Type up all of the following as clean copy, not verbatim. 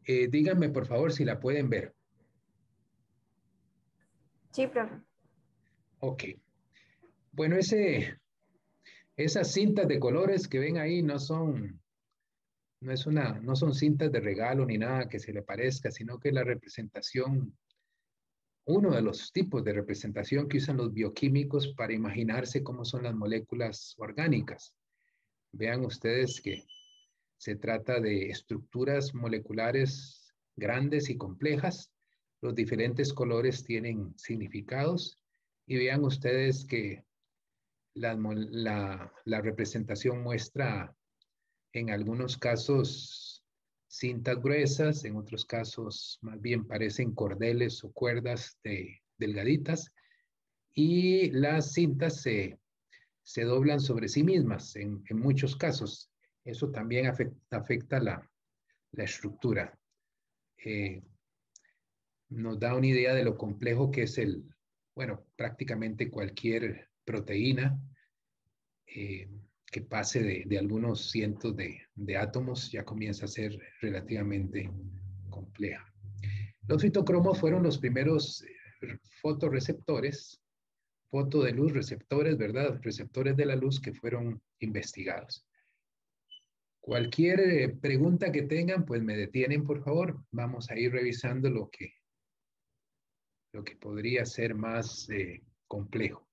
Díganme, por favor, si la pueden ver. Sí, profe. Ok. Bueno, esas cintas de colores que ven ahí no son cintas de regalo ni nada que se le parezca, sino que la representación, uno de los tipos de representación que usan los bioquímicos para imaginarse cómo son las moléculas orgánicas. Vean ustedes que se trata de estructuras moleculares grandes y complejas. Los diferentes colores tienen significados y vean ustedes que la representación muestra en algunos casos cintas gruesas, en otros casos más bien parecen cordeles o cuerdas delgaditas y las cintas se doblan sobre sí mismas en muchos casos. Eso también afecta la estructura. Eh, Nos da una idea de lo complejo que es bueno, prácticamente cualquier proteína eh, que pase de algunos cientos de átomos ya comienza a ser relativamente compleja. Los fitocromos fueron los primeros fotoreceptores, foto de luz receptores, ¿verdad? Receptores de la luz que fueron investigados. Cualquier pregunta que tengan, pues me detienen, por favor. Vamos a ir revisando lo que podría ser más complejo.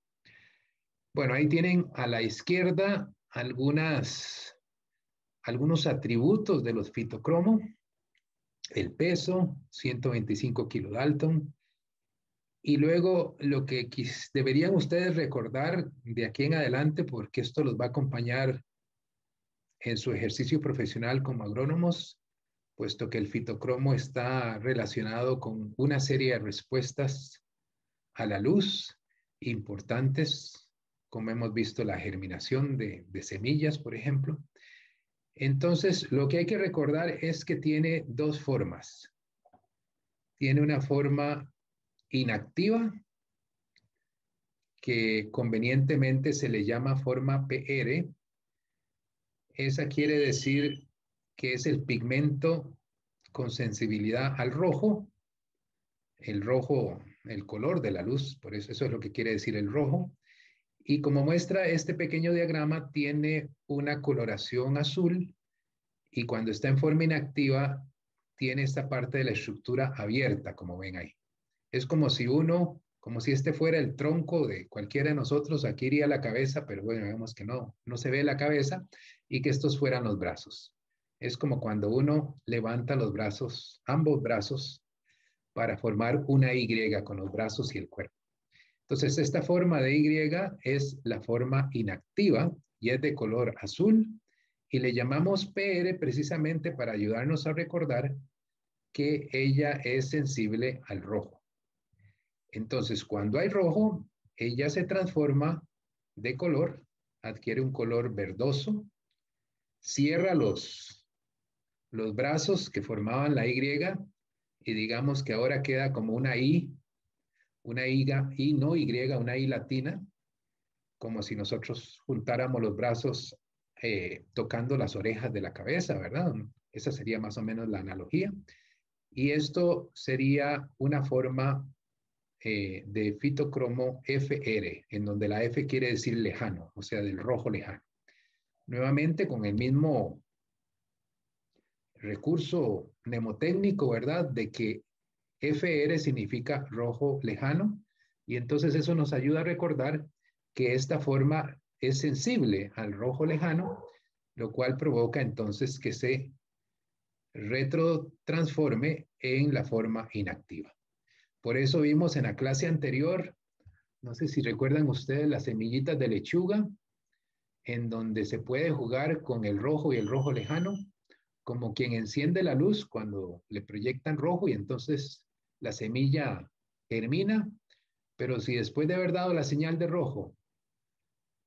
Bueno, ahí tienen a la izquierda algunos atributos de los fitocromos. El peso, 125 kilodalton. Y luego lo que deberían ustedes recordar de aquí en adelante, porque esto los va a acompañar en su ejercicio profesional como agrónomos, puesto que el fitocromo está relacionado con una serie de respuestas a la luz importantes, como hemos visto la germinación de semillas, por ejemplo. Entonces, lo que hay que recordar es que tiene dos formas. Tiene una forma inactiva, que convenientemente se le llama forma PR. Esa quiere decir que es el pigmento con sensibilidad al rojo, el rojo, el color de la luz, por eso es lo que quiere decir el rojo. Y como muestra este pequeño diagrama, tiene una coloración azul y cuando está en forma inactiva, tiene esta parte de la estructura abierta, como ven ahí. Es como si este fuera el tronco de cualquiera de nosotros, aquí iría la cabeza, pero bueno, vemos que no se ve la cabeza y que estos fueran los brazos. Es como cuando uno levanta los brazos, ambos brazos, para formar una Y con los brazos y el cuerpo. Entonces, esta forma de Y es la forma inactiva y es de color azul y le llamamos PR precisamente para ayudarnos a recordar que ella es sensible al rojo. Entonces, cuando hay rojo, ella se transforma de color, adquiere un color verdoso, cierra los brazos que formaban la Y y digamos que ahora queda como una Y no Y, una I latina, como si nosotros juntáramos los brazos tocando las orejas de la cabeza, ¿verdad? Esa sería más o menos la analogía. Y esto sería una forma de fitocromo FR, en donde la F quiere decir lejano, o sea, del rojo lejano. Nuevamente con el mismo recurso mnemotécnico, ¿verdad? De que FR significa rojo lejano, y entonces eso nos ayuda a recordar que esta forma es sensible al rojo lejano, lo cual provoca entonces que se retrotransforme en la forma inactiva. Por eso vimos en la clase anterior, no sé si recuerdan ustedes las semillitas de lechuga, en donde se puede jugar con el rojo y el rojo lejano, como quien enciende la luz cuando le proyectan rojo y entonces la semilla germina, pero si después de haber dado la señal de rojo,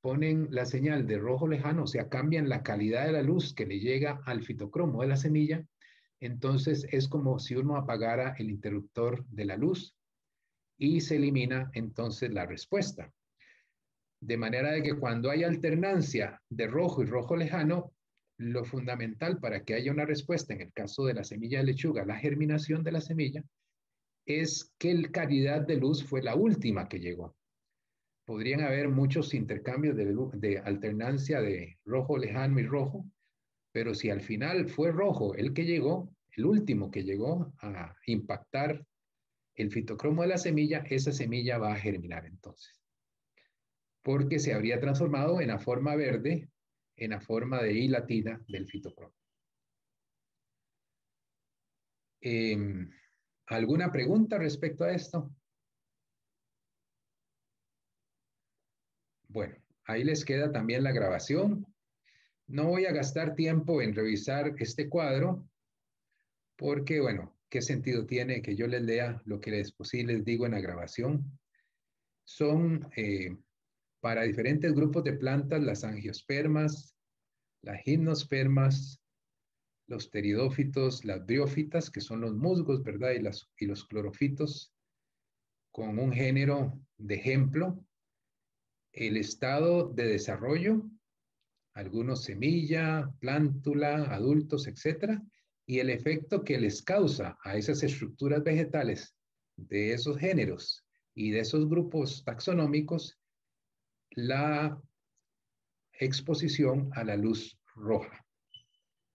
ponen la señal de rojo lejano, o sea, cambian la calidad de la luz que le llega al fitocromo de la semilla, entonces es como si uno apagara el interruptor de la luz y se elimina entonces la respuesta. De manera de que cuando hay alternancia de rojo y rojo lejano, lo fundamental para que haya una respuesta en el caso de la semilla de lechuga, la germinación de la semilla, es que la calidad de luz fue la última que llegó. Podrían haber muchos intercambios de alternancia de rojo lejano y rojo, pero si al final fue rojo el que llegó, el último que llegó a impactar el fitocromo de la semilla, esa semilla va a germinar entonces, porque se habría transformado en la forma verde, en la forma de I latina del fitocromo. ¿Alguna pregunta respecto a esto? Bueno, ahí les queda también la grabación. No voy a gastar tiempo en revisar este cuadro porque, bueno, ¿qué sentido tiene que yo les lea lo que sí les digo en la grabación? Son para diferentes grupos de plantas las angiospermas, las gimnospermas, los pteridófitos, las briófitas, que son los musgos, ¿verdad? Y los clorofitos, con un género de ejemplo, el estado de desarrollo, algunos semilla, plántula, adultos, etcétera, y el efecto que les causa a esas estructuras vegetales de esos géneros y de esos grupos taxonómicos la exposición a la luz roja.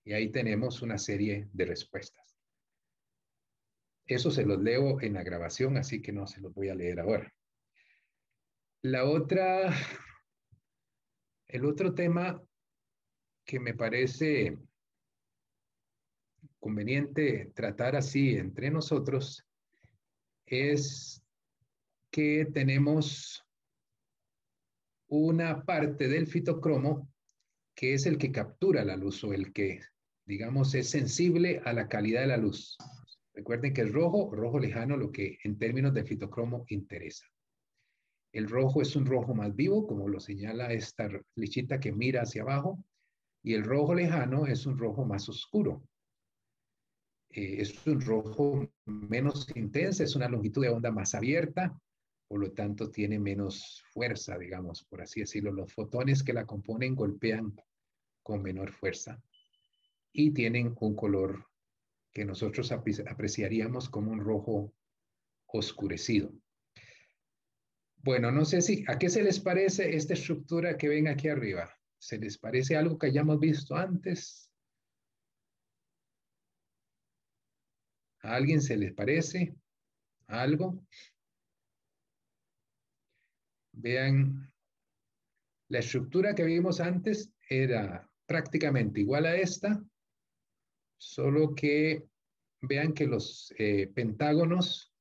Y ahí tenemos una serie de respuestas. Eso se los leo en la grabación, así que no se los voy a leer ahora. La otra, el otro tema que me parece conveniente tratar así entre nosotros es que tenemos una parte del fitocromo que es el que captura la luz o el que, digamos, es sensible a la calidad de la luz. Recuerden que el rojo lejano, lo que en términos de fitocromo interesa. El rojo es un rojo más vivo, como lo señala esta flechita que mira hacia abajo, y el rojo lejano es un rojo más oscuro. Es un rojo menos intenso, es una longitud de onda más abierta, por lo tanto tiene menos fuerza, digamos, por así decirlo. Los fotones que la componen golpean con menor fuerza y tienen un color que nosotros apreciaríamos como un rojo oscurecido. Bueno, no sé si, ¿a qué se les parece esta estructura que ven aquí arriba? ¿Se les parece algo que hayamos visto antes? ¿A alguien se les parece algo? Vean, la estructura que vimos antes era prácticamente igual a esta, solo que vean que los pentágonos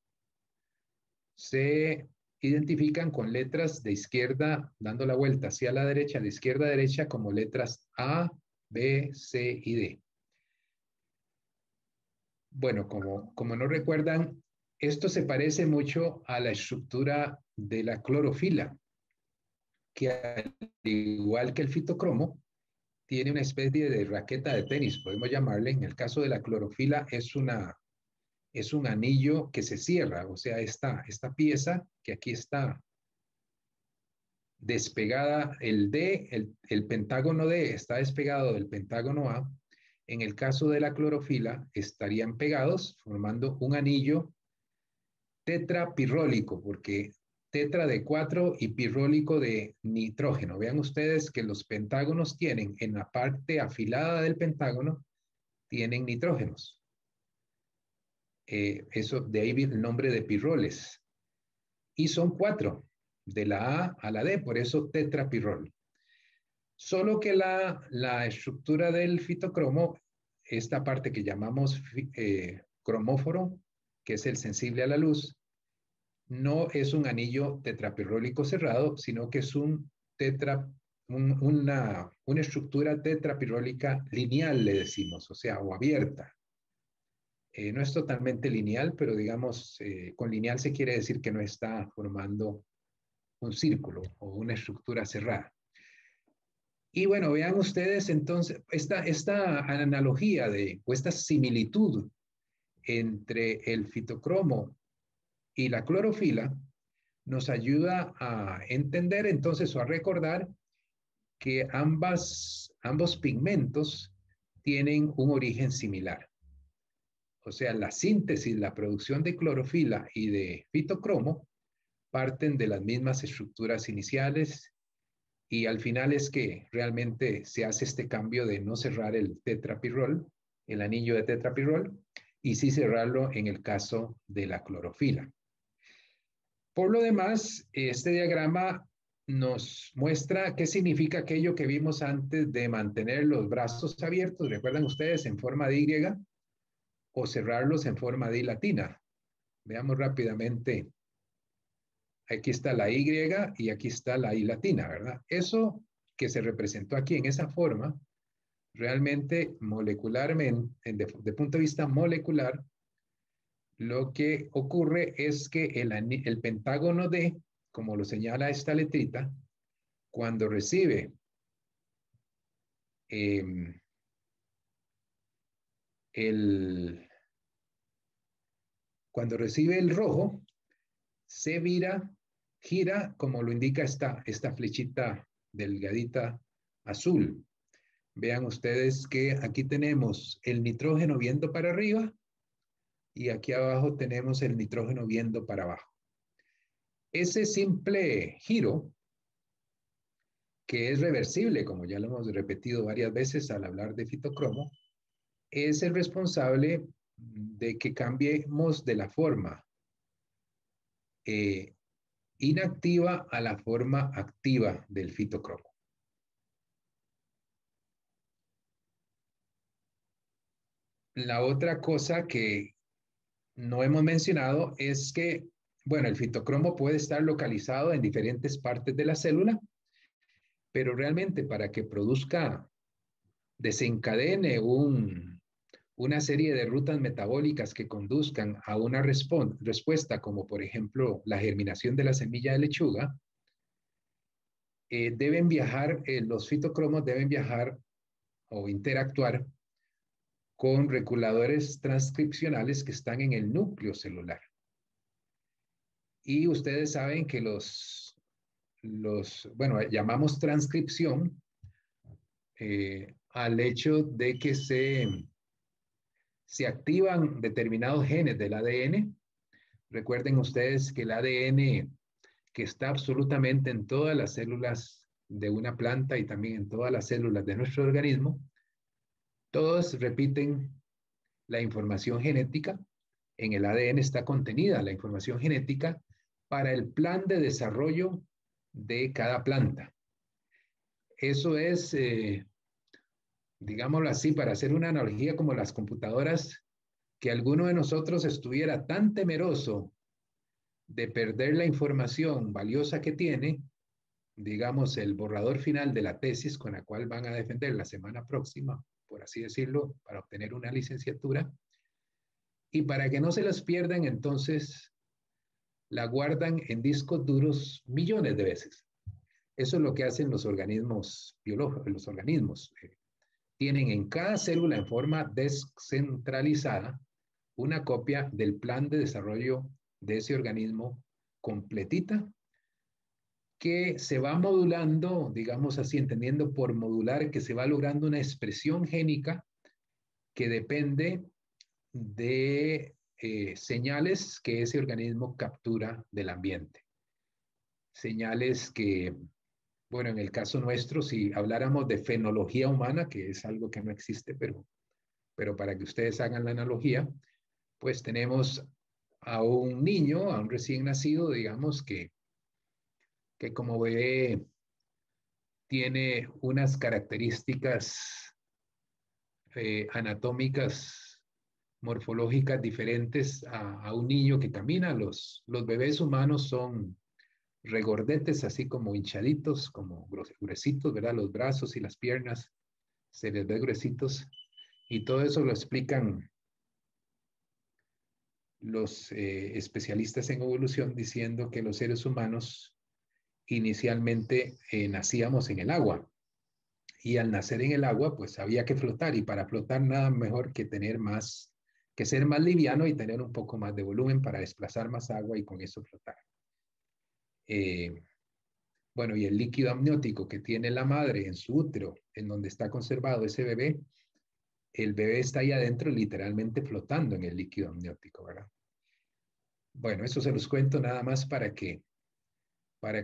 se identifican con letras de izquierda, dando la vuelta hacia la derecha, de izquierda a derecha, como letras A, B, C y D. Bueno, como no recuerdan, esto se parece mucho a la estructura de la clorofila, que al igual que el fitocromo, tiene una especie de raqueta de tenis, podemos llamarle. En el caso de la clorofila es un anillo que se cierra, o sea, esta pieza que aquí está despegada, el pentágono D está despegado del pentágono A. En el caso de la clorofila, estarían pegados formando un anillo tetrapirrólico, porque tetra de 4 y pirrólico de nitrógeno. Vean ustedes que los pentágonos tienen en la parte afilada del pentágono, tienen nitrógenos. Eso, de ahí viene el nombre de pirroles. Y son 4, de la A a la D, por eso tetrapirrol. Solo que la estructura del fitocromo, esta parte que llamamos cromóforo, que es el sensible a la luz, no es un anillo tetrapirrólico cerrado, sino que es una estructura tetrapirrólica lineal, le decimos, o sea, o abierta. No es totalmente lineal, pero digamos, con lineal se quiere decir que no está formando un círculo o una estructura cerrada. Y bueno, vean ustedes entonces esta analogía o esta similitud entre el fitocromo y la clorofila nos ayuda a entender entonces o a recordar que ambos pigmentos tienen un origen similar. O sea, la síntesis, la producción de clorofila y de fitocromo parten de las mismas estructuras iniciales y al final es que realmente se hace este cambio de no cerrar el tetrapirrol, el anillo de tetrapirrol, y sí cerrarlo en el caso de la clorofila. Por lo demás, este diagrama nos muestra qué significa aquello que vimos antes de mantener los brazos abiertos, ¿recuerdan ustedes? En forma de Y o cerrarlos en forma de I latina. Veamos rápidamente. Aquí está la Y y aquí está la I latina, ¿verdad? Eso que se representó aquí en esa forma, realmente molecularmente, de punto de vista molecular, lo que ocurre es que el pentágono D, como lo señala esta letrita, cuando recibe eh, el, cuando recibe el rojo, se gira como lo indica esta flechita delgadita azul. Vean ustedes que aquí tenemos el nitrógeno viendo para arriba y aquí abajo tenemos el nitrógeno viendo para abajo. Ese simple giro, que es reversible, como ya lo hemos repetido varias veces al hablar de fitocromo, es el responsable de que cambiemos de la forma eh, inactiva a la forma activa del fitocromo. La otra cosa que no hemos mencionado es que, bueno, el fitocromo puede estar localizado en diferentes partes de la célula, pero realmente para que produzca, desencadene una serie de rutas metabólicas que conduzcan a una respuesta, como por ejemplo la germinación de la semilla de lechuga, deben viajar, los fitocromos deben viajar o interactuar con reguladores transcripcionales que están en el núcleo celular. Y ustedes saben que bueno, llamamos transcripción al hecho de que se activan determinados genes del ADN. Recuerden ustedes que el ADN que está absolutamente en todas las células de una planta y también en todas las células de nuestro organismo, todos repiten la información genética. En el ADN está contenida la información genética para el plan de desarrollo de cada planta. Eso es, digámoslo así, para hacer una analogía como las computadoras, que alguno de nosotros estuviera tan temeroso de perder la información valiosa que tiene, digamos, el borrador final de la tesis con la cual van a defender la semana próxima, por así decirlo, para obtener una licenciatura, y para que no se las pierdan, entonces la guardan en discos duros millones de veces. Eso es lo que hacen los organismos biológicos, los organismos. Tienen en cada célula en forma descentralizada una copia del plan de desarrollo de ese organismo completita que se va modulando, digamos así, entendiendo por modular que se va logrando una expresión génica que depende de señales que ese organismo captura del ambiente. Señales que, bueno, en el caso nuestro, si habláramos de fenología humana, que es algo que no existe, pero para que ustedes hagan la analogía, pues tenemos a un niño, a un recién nacido, digamos, que como bebé tiene unas características anatómicas, morfológicas diferentes a un niño que camina. Los bebés humanos son regordetes, así como hinchaditos, como gruesitos, ¿verdad? Los brazos y las piernas se les ve gruesitos. Y todo eso lo explican los especialistas en evolución diciendo que los seres humanos inicialmente nacíamos en el agua y al nacer en el agua pues había que flotar y para flotar nada mejor que tener más, que ser más liviano y tener un poco más de volumen para desplazar más agua y con eso flotar. Bueno, y el líquido amniótico que tiene la madre en su útero, en donde está conservado ese bebé, el bebé está ahí adentro literalmente flotando en el líquido amniótico, ¿verdad? Bueno, eso se los cuento nada más para que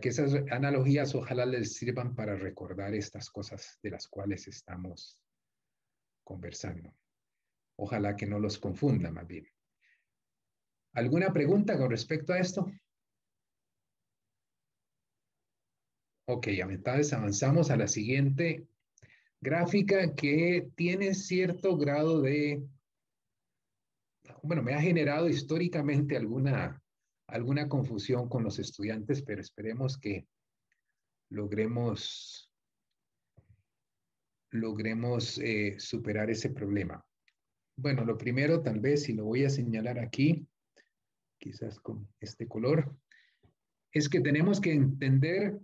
esas analogías ojalá les sirvan para recordar estas cosas de las cuales estamos conversando. Ojalá que no los confunda más bien. ¿Alguna pregunta con respecto a esto? Ok, entonces avanzamos a la siguiente gráfica que tiene cierto grado de, bueno, me ha generado históricamente alguna confusión con los estudiantes, pero esperemos que logremos, superar ese problema. Bueno, lo primero, tal vez, si lo voy a señalar aquí, quizás con este color, es que tenemos que entender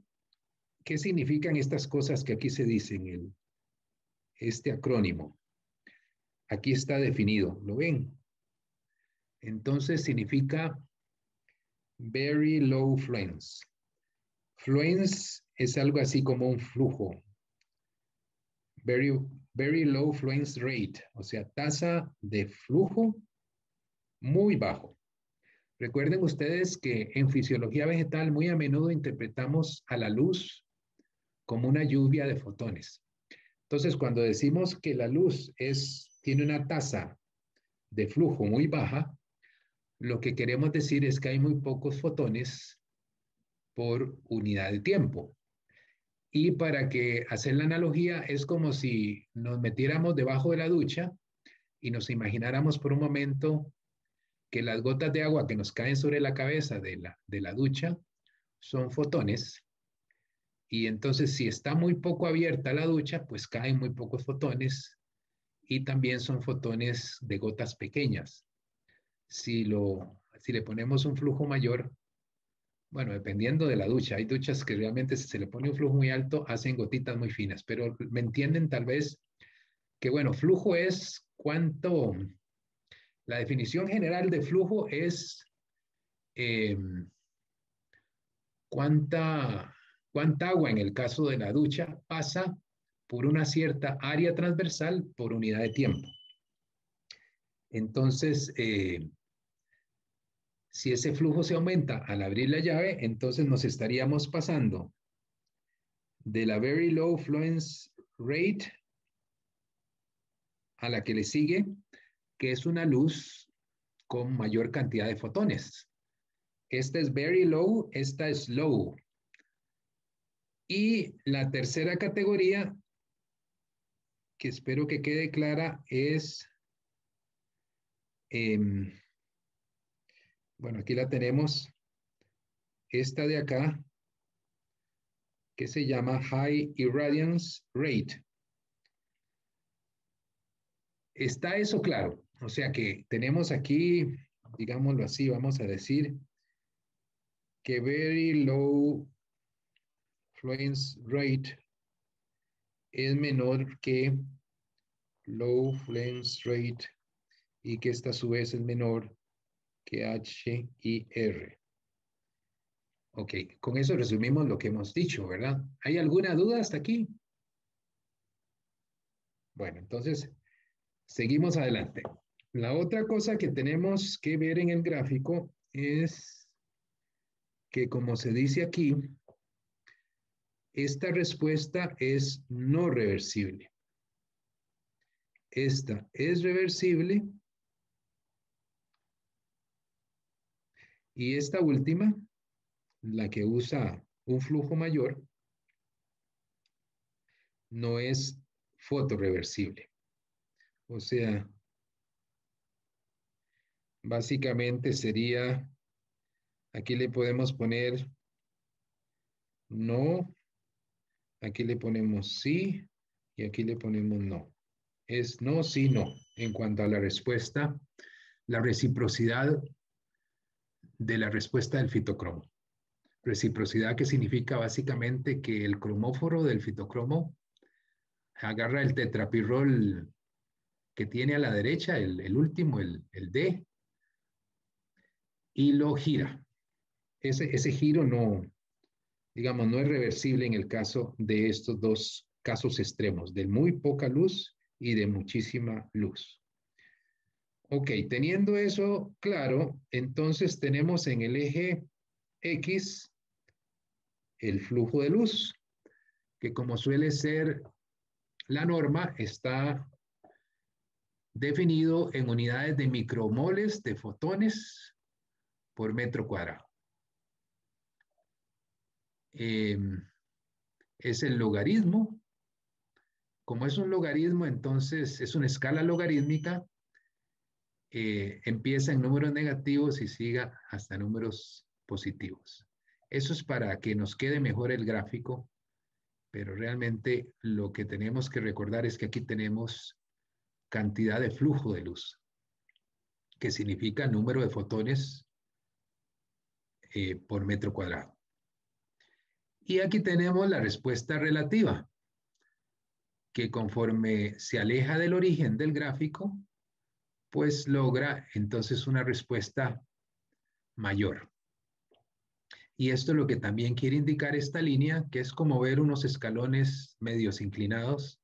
qué significan estas cosas que aquí se dicen, este acrónimo. Aquí está definido, ¿lo ven? Entonces significa very low fluence. Fluence es algo así como un flujo. Very, very low fluence rate, o sea, tasa de flujo muy bajo. Recuerden ustedes que en fisiología vegetal muy a menudo interpretamos a la luz como una lluvia de fotones. Entonces, cuando decimos que la luz tiene una tasa de flujo muy baja, lo que queremos decir es que hay muy pocos fotones por unidad de tiempo. Y para que hacer la analogía, es como si nos metiéramos debajo de la ducha y nos imagináramos por un momento que las gotas de agua que nos caen sobre la cabeza de la ducha son fotones. Y entonces, si está muy poco abierta la ducha, pues caen muy pocos fotones y también son fotones de gotas pequeñas. Si le ponemos un flujo mayor, bueno, dependiendo de la ducha, hay duchas que realmente si se le pone un flujo muy alto, hacen gotitas muy finas, pero me entienden tal vez que, bueno, flujo es la definición general de flujo es eh, cuánta, cuánta agua en el caso de la ducha pasa por una cierta área transversal por unidad de tiempo. Entonces, si ese flujo se aumenta al abrir la llave, entonces nos estaríamos pasando de la very low fluence rate a la que le sigue, que es una luz con mayor cantidad de fotones. Esta es very low, esta es low. Y la tercera categoría, que espero que quede clara, es, eh, bueno, aquí la tenemos, esta de acá, que se llama High Irradiance Rate. ¿Está eso claro? O sea que tenemos aquí, digámoslo así, vamos a decir que very low fluence rate es menor que low fluence rate y que esta a su vez es menor que H y R. Ok, con eso resumimos lo que hemos dicho, ¿verdad? ¿Hay alguna duda hasta aquí? Bueno, entonces seguimos adelante. La otra cosa que tenemos que ver en el gráfico es que, como se dice aquí, esta respuesta es no reversible. Esta es reversible y esta última, la que usa un flujo mayor, no es fotorreversible. O sea, básicamente sería, aquí le podemos poner no, aquí le ponemos sí y aquí le ponemos no. Es no, sí, no. En cuanto a la respuesta, la reciprocidad de la respuesta del fitocromo. Reciprocidad que significa básicamente que el cromóforo del fitocromo agarra el tetrapirrol que tiene a la derecha, el último, el D, y lo gira. Ese giro no, digamos, no es reversible en el caso de estos dos casos extremos, de muy poca luz y de muchísima luz. Ok, teniendo eso claro, entonces tenemos en el eje X el flujo de luz, que como suele ser la norma, está definido en unidades de micromoles de fotones por metro cuadrado. Es el logaritmo. Como es un logaritmo, entonces es una escala logarítmica. Empieza en números negativos y siga hasta números positivos. Eso es para que nos quede mejor el gráfico, pero realmente lo que tenemos que recordar es que aquí tenemos cantidad de flujo de luz, que significa número de fotones por metro cuadrado. Y aquí tenemos la respuesta relativa, que conforme se aleja del origen del gráfico, pues logra entonces una respuesta mayor. Y esto es lo que también quiere indicar esta línea, que es como ver unos escalones medios inclinados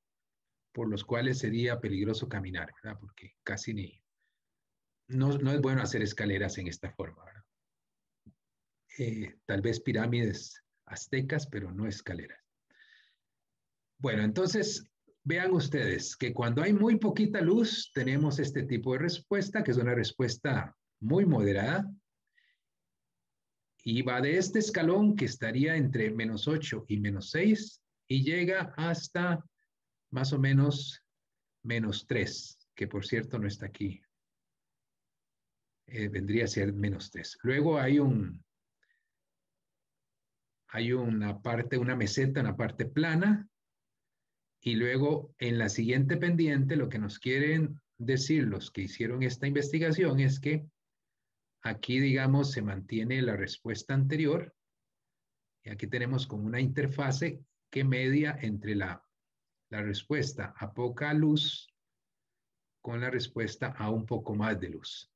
por los cuales sería peligroso caminar, ¿verdad? Porque casi no es bueno hacer escaleras en esta forma, ¿verdad? Tal vez pirámides aztecas, pero no escaleras. Bueno, entonces vean ustedes que cuando hay muy poquita luz, tenemos este tipo de respuesta, que es una respuesta muy moderada, y va de este escalón que estaría entre -8 y -6 y llega hasta más o menos -3, que por cierto no está aquí. Vendría a ser -3. Luego hay una parte, una meseta, una parte plana, y luego en la siguiente pendiente lo que nos quieren decir los que hicieron esta investigación es que aquí, digamos, se mantiene la respuesta anterior, y aquí tenemos como una interfase que media entre la respuesta a poca luz con la respuesta a un poco más de luz,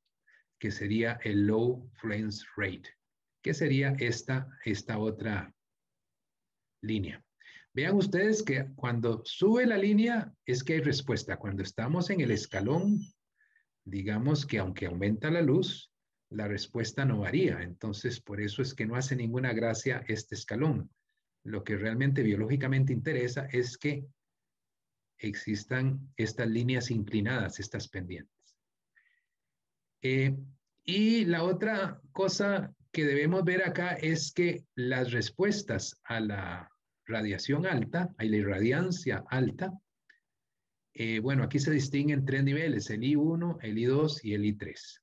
que sería el low fluence rate, que sería esta otra línea. Vean ustedes que cuando sube la línea es que hay respuesta. Cuando estamos en el escalón, digamos que aunque aumenta la luz, la respuesta no varía. Entonces, por eso es que no hace ninguna gracia este escalón. Lo que realmente biológicamente interesa es que existan estas líneas inclinadas, estas pendientes. Y la otra cosa que debemos ver acá es que las respuestas a la radiación alta, a la irradiancia alta, bueno, aquí se distinguen tres niveles, el I1, el I2 y el I3.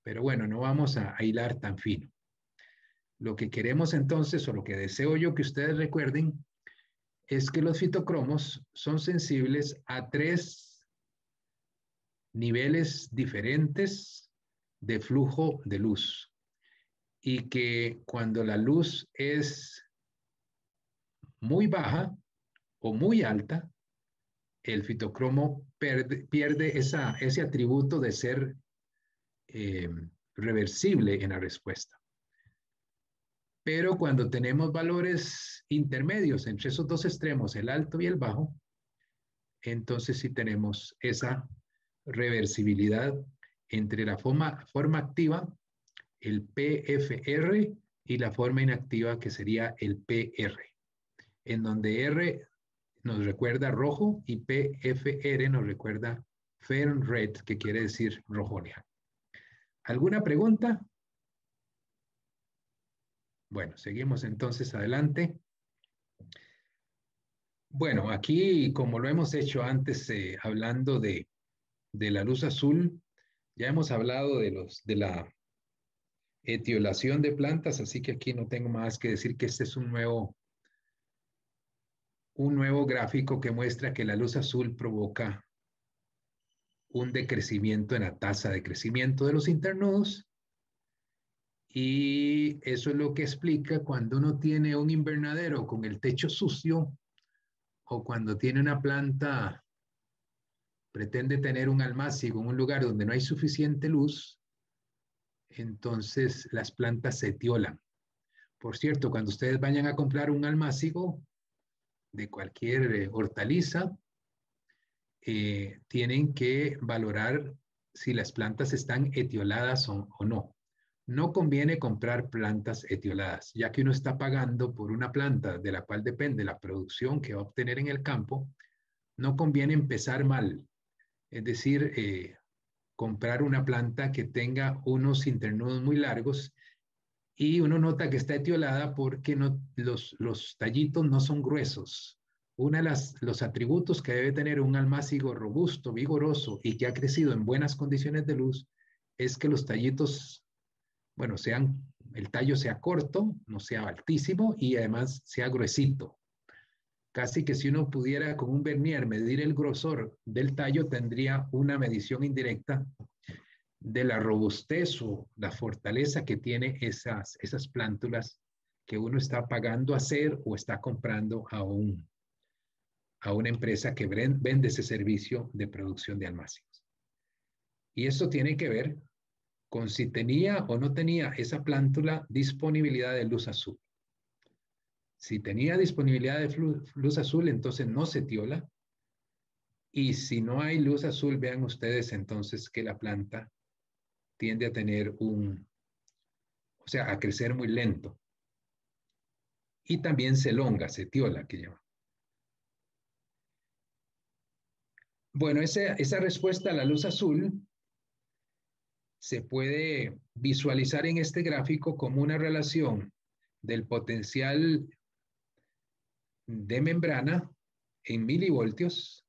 Pero bueno, no vamos a hilar tan fino. Lo que queremos entonces, o lo que deseo yo que ustedes recuerden, es que los fitocromos son sensibles a tres niveles diferentes de flujo de luz y que cuando la luz es muy baja o muy alta, el fitocromo pierde ese atributo de ser reversible en la respuesta. Pero cuando tenemos valores intermedios entre esos dos extremos, el alto y el bajo, entonces sí tenemos esa reversibilidad entre la forma activa, el PFR, y la forma inactiva, que sería el PR, en donde R nos recuerda rojo y PFR nos recuerda Fern Red, que quiere decir rojo lejano. ¿Alguna pregunta? Bueno, seguimos entonces adelante. Bueno, aquí, como lo hemos hecho antes, hablando de la luz azul, ya hemos hablado de la etiolación de plantas, así que aquí no tengo más que decir que este es un nuevo gráfico que muestra que la luz azul provoca un decrecimiento en la tasa de crecimiento de los internudos, y eso es lo que explica cuando uno tiene un invernadero con el techo sucio o cuando tiene una planta, pretende tener un almácigo en un lugar donde no hay suficiente luz, entonces las plantas se etiolan. Por cierto, cuando ustedes vayan a comprar un almácigo de cualquier hortaliza, tienen que valorar si las plantas están etioladas o no. No conviene comprar plantas etioladas, ya que uno está pagando por una planta de la cual depende la producción que va a obtener en el campo. No conviene empezar mal, es decir, comprar una planta que tenga unos internudos muy largos y uno nota que está etiolada porque no, los tallitos no son gruesos. Uno de los atributos que debe tener un almácigo robusto, vigoroso y que ha crecido en buenas condiciones de luz es que los tallitos, bueno, el tallo sea corto, no sea altísimo y además sea gruesito. Casi que si uno pudiera con un vernier medir el grosor del tallo, tendría una medición indirecta de la robustez o la fortaleza que tiene esas plántulas que uno está pagando hacer o está comprando a una empresa que vende ese servicio de producción de almácigos. Y esto tiene que ver con si tenía o no tenía esa plántula disponibilidad de luz azul. Si tenía disponibilidad de luz azul, entonces no se tiola. Y si no hay luz azul, vean ustedes entonces que la planta tiende a tener o sea, a crecer muy lento. Y también se elonga, se tiola, que llama. Bueno, esa respuesta a la luz azul se puede visualizar en este gráfico como una relación del potencial de membrana en milivoltios,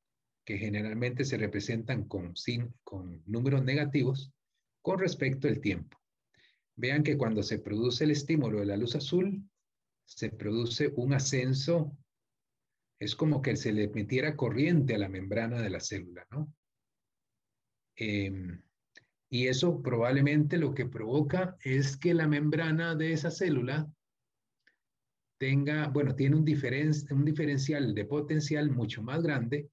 que generalmente se representan con números negativos, con respecto al tiempo. Vean que cuando se produce el estímulo de la luz azul, se produce un ascenso, es como que se le metiera corriente a la membrana de la célula, ¿no? Y eso probablemente lo que provoca es que la membrana de esa célula tiene un diferencial de potencial mucho más grande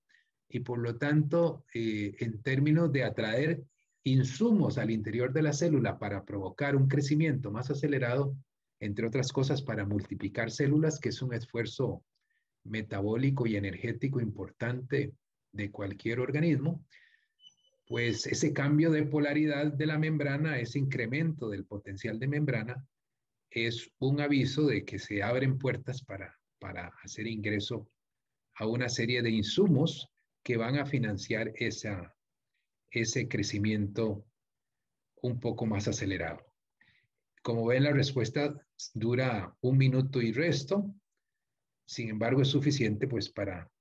y por lo tanto, en términos de atraer insumos al interior de la célula para provocar un crecimiento más acelerado, entre otras cosas para multiplicar células, que es un esfuerzo metabólico y energético importante de cualquier organismo, pues ese cambio de polaridad de la membrana, ese incremento del potencial de membrana, es un aviso de que se abren puertas para hacer ingreso a una serie de insumos que van a financiar ese crecimiento un poco más acelerado. Como ven, la respuesta dura 1 minuto y resto, sin embargo es suficiente pues para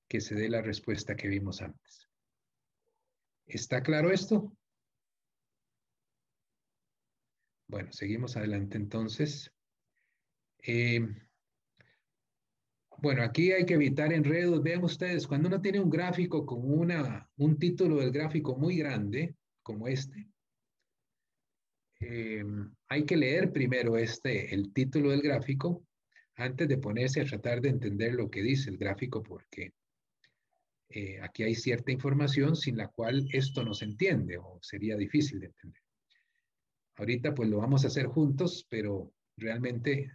que se dé la respuesta que vimos antes. ¿Está claro esto? Bueno, seguimos adelante entonces. Bueno, aquí hay que evitar enredos. Vean ustedes, cuando uno tiene un gráfico con un título del gráfico muy grande, como este, hay que leer primero el título del gráfico antes de ponerse a tratar de entender lo que dice el gráfico, porque aquí hay cierta información sin la cual esto no se entiende o sería difícil de entender. Ahorita pues lo vamos a hacer juntos, pero realmente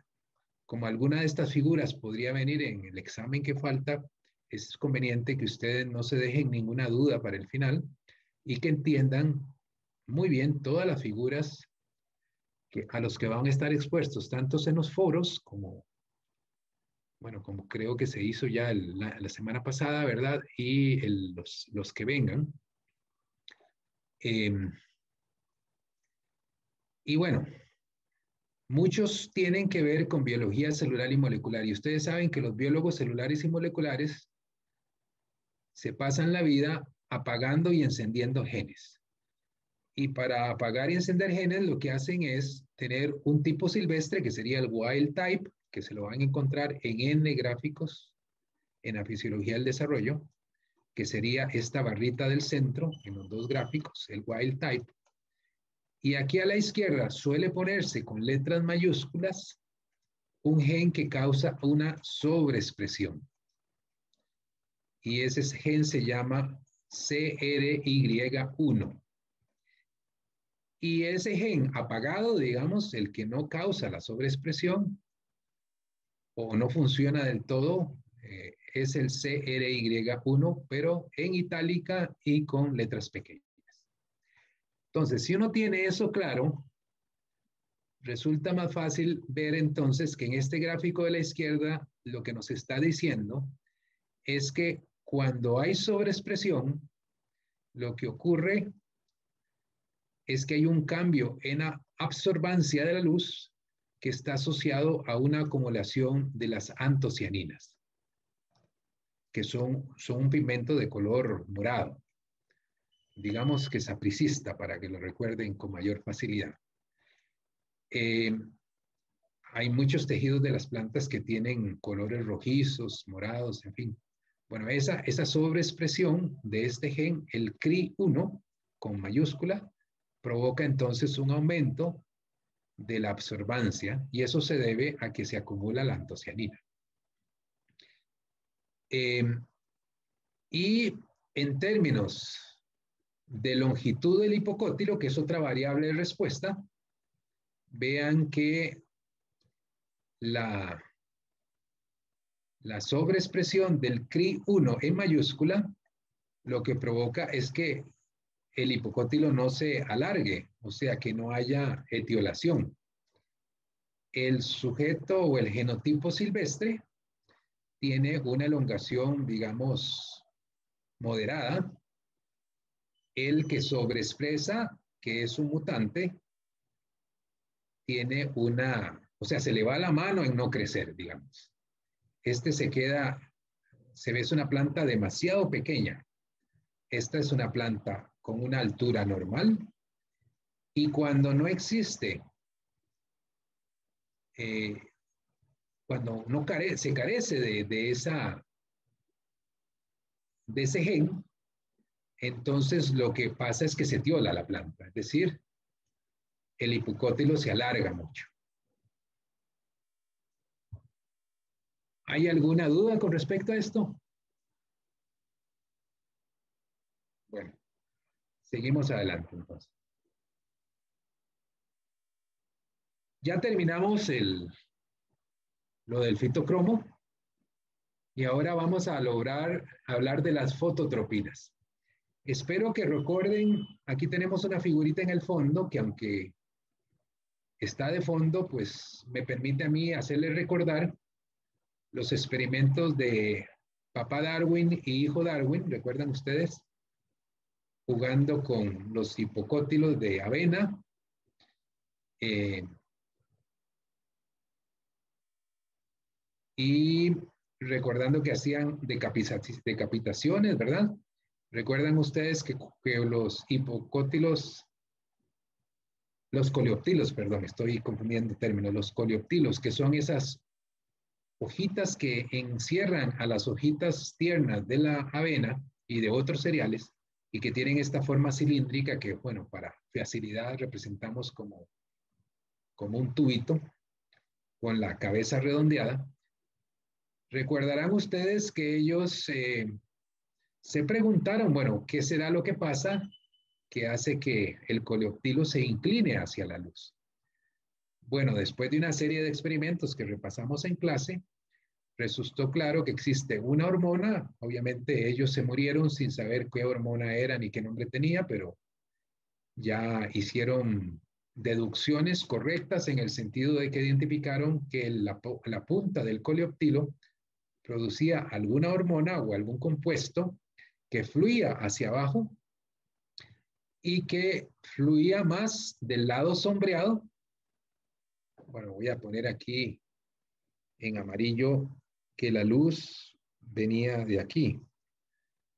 como alguna de estas figuras podría venir en el examen que falta, es conveniente que ustedes no se dejen ninguna duda para el final y que entiendan muy bien todas las figuras a los que van a estar expuestos, tanto en los foros como, bueno, como creo que se hizo ya la semana pasada, ¿verdad? Y los que vengan. Y bueno, muchos tienen que ver con biología celular y molecular. Y ustedes saben que los biólogos celulares y moleculares se pasan la vida apagando y encendiendo genes. Y para apagar y encender genes lo que hacen es tener un tipo silvestre que sería el wild type, que se lo van a encontrar en N gráficos en la fisiología del desarrollo, que sería esta barrita del centro en los dos gráficos, el wild type. Y aquí a la izquierda suele ponerse con letras mayúsculas un gen que causa una sobreexpresión. Y ese gen se llama CRY1. Y ese gen apagado, digamos, el que no causa la sobreexpresión o no funciona del todo, es el CRY1, pero en itálica y con letras pequeñas. Entonces, si uno tiene eso claro, resulta más fácil ver entonces que en este gráfico de la izquierda lo que nos está diciendo es que cuando hay sobreexpresión, lo que ocurre es que hay un cambio en la absorbancia de la luz que está asociado a una acumulación de las antocianinas, que son un pigmento de color morado, digamos que sapricista, para que lo recuerden con mayor facilidad. Hay muchos tejidos de las plantas que tienen colores rojizos, morados, en fin. Bueno, esa sobreexpresión de este gen, el CRI1, con mayúscula, provoca entonces un aumento de la absorbancia y eso se debe a que se acumula la antocianina. Y en términos de longitud del hipocótilo, que es otra variable de respuesta, vean que la sobreexpresión del CRI1 en mayúscula lo que provoca es que el hipocótilo no se alargue, o sea, que no haya etiolación. El sujeto o el genotipo silvestre tiene una elongación, digamos, moderada. El que sobreexpresa, que es un mutante, tiene o sea, se le va la mano en no crecer, digamos. Este se ve es una planta demasiado pequeña. Esta es una planta con una altura normal y cuando no existe, cuando no se carece de ese gen, entonces lo que pasa es que se tiola la planta, es decir, el hipocótilo se alarga mucho. ¿Hay alguna duda con respecto a esto? Bueno, seguimos adelante entonces. Ya terminamos lo del fitocromo y ahora vamos a lograr hablar de las fototropinas. Espero que recuerden, aquí tenemos una figurita en el fondo que aunque está de fondo, pues me permite a mí hacerles recordar los experimentos de papá Darwin y hijo Darwin, ¿recuerdan ustedes? Jugando con los hipocótilos de avena. Y recordando que hacían decapitaciones, ¿verdad? Recuerdan ustedes que los hipocótilos, los coleoptilos, perdón, estoy confundiendo términos, los coleoptilos, que son esas hojitas que encierran a las hojitas tiernas de la avena y de otros cereales y que tienen esta forma cilíndrica que, bueno, para facilidad representamos como un tubito con la cabeza redondeada. Recordarán ustedes que ellos se preguntaron, bueno, ¿qué será lo que pasa que hace que el coleoptilo se incline hacia la luz? Bueno, después de una serie de experimentos que repasamos en clase, resultó claro que existe una hormona. Obviamente ellos se murieron sin saber qué hormona era ni qué nombre tenía, pero ya hicieron deducciones correctas en el sentido de que identificaron que la punta del coleoptilo producía alguna hormona o algún compuesto que fluía hacia abajo y que fluía más del lado sombreado. Bueno, voy a poner aquí en amarillo que la luz venía de aquí.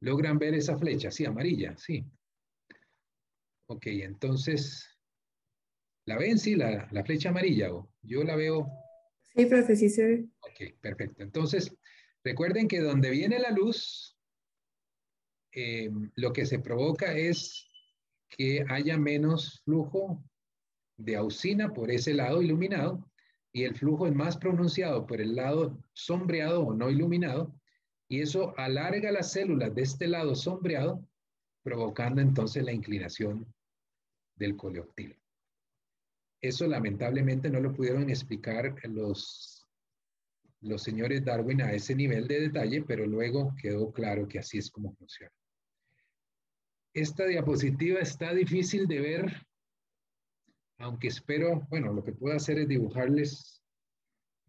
¿Logran ver esa flecha? Sí, amarilla, sí. Ok, entonces, ¿la ven? Sí, la flecha amarilla. Yo la veo. Sí, profe, sí se ve. Ok, perfecto. Entonces, recuerden que donde viene la luz, lo que se provoca es que haya menos flujo de auxina por ese lado iluminado y el flujo es más pronunciado por el lado sombreado o no iluminado y eso alarga las células de este lado sombreado, provocando entonces la inclinación del coleoptilo. Eso lamentablemente no lo pudieron explicar los señores Darwin a ese nivel de detalle, pero luego quedó claro que así es como funciona. Esta diapositiva está difícil de ver, aunque espero, bueno, lo que puedo hacer es dibujarles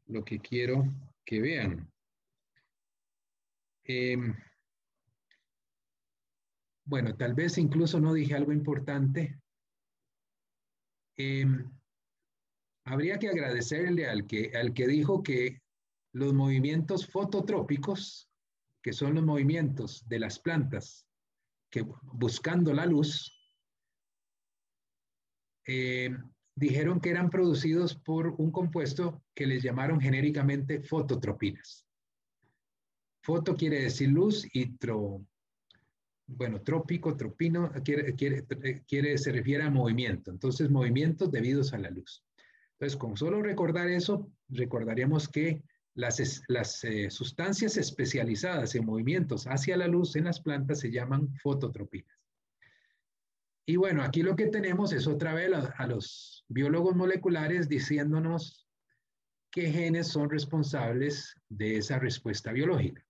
lo que quiero que vean. Bueno, tal vez incluso no dije algo importante. Habría que agradecerle al que dijo que los movimientos fototrópicos, que son los movimientos de las plantas que buscando la luz, dijeron que eran producidos por un compuesto que les llamaron genéricamente fototropinas. Foto quiere decir luz y bueno, trópico, tropino, se refiere a movimiento. Entonces, movimientos debidos a la luz. Entonces, con solo recordar eso, recordaríamos que las sustancias especializadas en movimientos hacia la luz en las plantas se llaman fototropinas. Y bueno, aquí lo que tenemos es otra vez a los biólogos moleculares diciéndonos qué genes son responsables de esa respuesta biológica.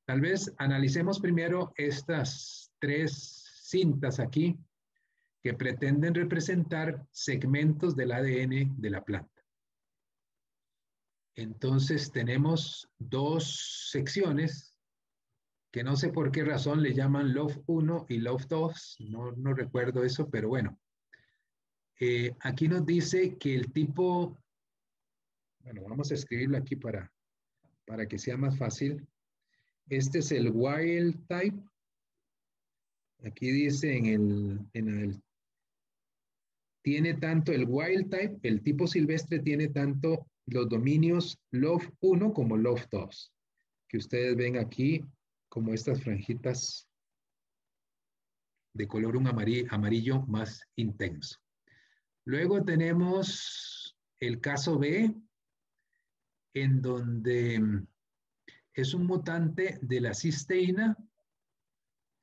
Tal vez analicemos primero estas tres cintas aquí que pretenden representar segmentos del ADN de la planta. Entonces tenemos dos secciones que no sé por qué razón le llaman LOF1 y LOF2, no recuerdo eso, pero bueno. Aquí nos dice que el tipo, bueno, vamos a escribirlo aquí para que sea más fácil. Este es el wild type. Aquí dice tiene tanto el wild type, el tipo silvestre tiene tanto los dominios LOF1 como LOF2, que ustedes ven aquí como estas franjitas de color un amarillo más intenso. Luego tenemos el caso B, en donde es un mutante de la cisteína,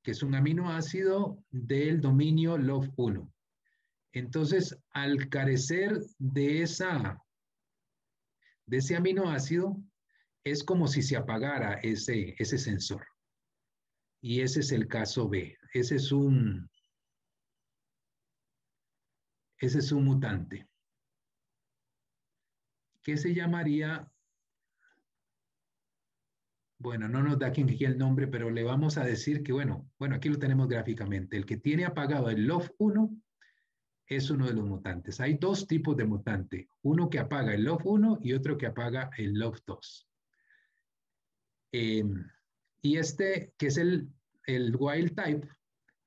que es un aminoácido del dominio LOF1. Entonces, al carecer de ese aminoácido, es como si se apagara ese sensor. Y ese es el caso B. Ese es un mutante. ¿Qué se llamaría? Bueno, no nos da aquí el nombre, pero le vamos a decir que, bueno, aquí lo tenemos gráficamente. El que tiene apagado el LOF1 es uno de los mutantes. Hay dos tipos de mutante. Uno que apaga el LOF1 y otro que apaga el LOF2. Y este, que es el wild type,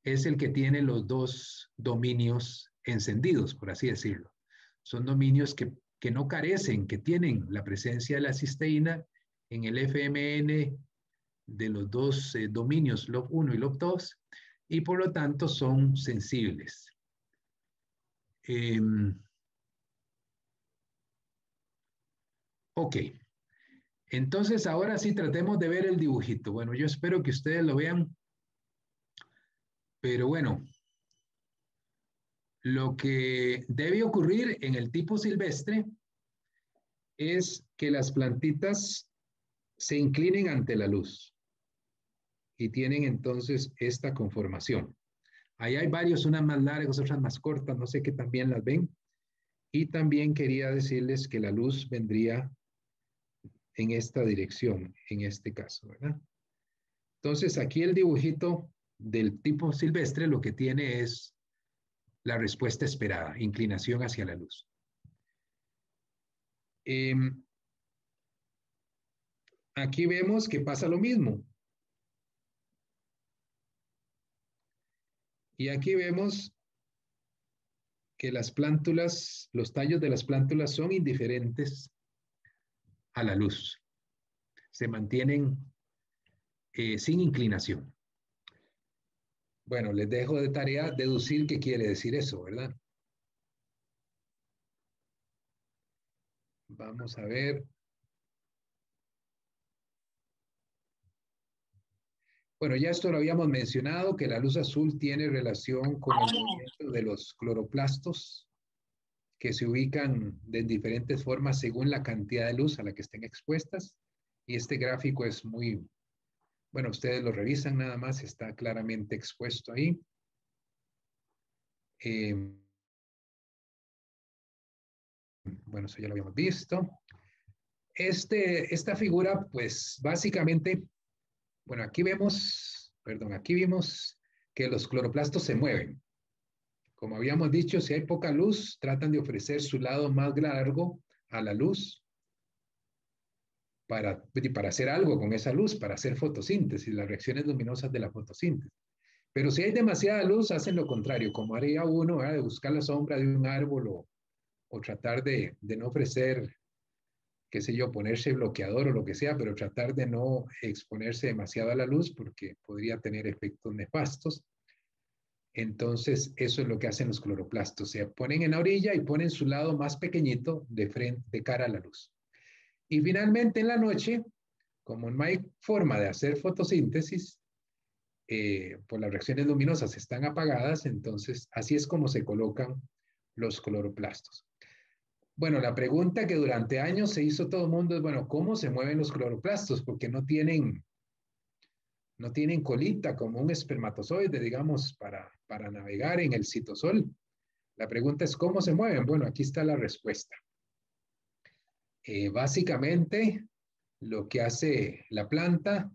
es el que tiene los dos dominios encendidos, por así decirlo. Son dominios que no carecen, que tienen la presencia de la cisteína en el FMN de los dos dominios LOF1 y LOF2 y por lo tanto son sensibles. Ok, entonces ahora sí tratemos de ver el dibujito. Bueno, yo espero que ustedes lo vean, pero bueno, lo que debe ocurrir en el tipo silvestre es que las plantitas se inclinen ante la luz y tienen entonces esta conformación. Ahí hay varios, unas más largas, otras más cortas, no sé qué también las ven. Y también quería decirles que la luz vendría en esta dirección, en este caso, ¿verdad? Entonces, aquí el dibujito del tipo silvestre lo que tiene es la respuesta esperada, inclinación hacia la luz. Aquí vemos que pasa lo mismo. Y aquí vemos que las plántulas, los tallos de las plántulas son indiferentes a la luz. Se mantienen sin inclinación. Bueno, les dejo de tarea deducir qué quiere decir eso, ¿verdad? Vamos a ver. Bueno, ya esto lo habíamos mencionado, que la luz azul tiene relación con el movimiento de los cloroplastos que se ubican de diferentes formas según la cantidad de luz a la que estén expuestas. Y este gráfico es muy, bueno, ustedes lo revisan nada más, está claramente expuesto ahí. Bueno, eso ya lo habíamos visto. Esta figura, pues básicamente, bueno, aquí vemos, perdón, aquí vimos que los cloroplastos se mueven. Como habíamos dicho, si hay poca luz, tratan de ofrecer su lado más largo a la luz para hacer algo con esa luz, para hacer fotosíntesis, las reacciones luminosas de la fotosíntesis. Pero si hay demasiada luz, hacen lo contrario, como haría uno, ¿verdad? De buscar la sombra de un árbol o tratar de no ofrecer, qué sé yo, ponerse bloqueador o lo que sea, pero tratar de no exponerse demasiado a la luz porque podría tener efectos nefastos. Entonces, eso es lo que hacen los cloroplastos. Se ponen en la orilla y ponen su lado más pequeñito de frente, de cara a la luz. Y finalmente, en la noche, como no hay forma de hacer fotosíntesis, por las reacciones luminosas están apagadas, entonces así es como se colocan los cloroplastos. Bueno, la pregunta que durante años se hizo todo el mundo es, bueno, ¿cómo se mueven los cloroplastos? Porque no tienen colita como un espermatozoide, digamos, para navegar en el citosol. La pregunta es, ¿cómo se mueven? Bueno, aquí está la respuesta. Básicamente, lo que hace la planta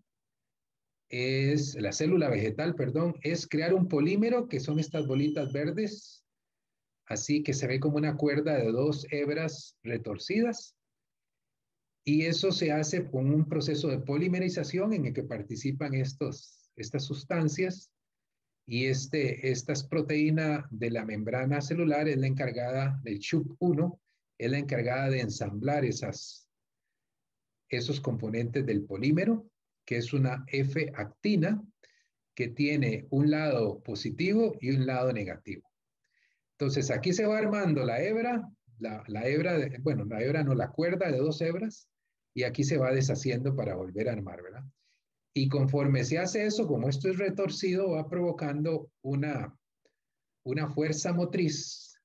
es, la célula vegetal, perdón, es crear un polímero, que son estas bolitas verdes, así que se ve como una cuerda de dos hebras retorcidas. Y eso se hace con un proceso de polimerización en el que participan estas sustancias y esta proteína de la membrana celular es la encargada del SHUP1, es la encargada de ensamblar esos componentes del polímero, que es una F-actina, que tiene un lado positivo y un lado negativo. Entonces aquí se va armando la hebra, la hebra, bueno, la hebra no, la cuerda de dos hebras, y aquí se va deshaciendo para volver a armar, ¿verdad? Y conforme se hace eso, como esto es retorcido, va provocando una fuerza motriz,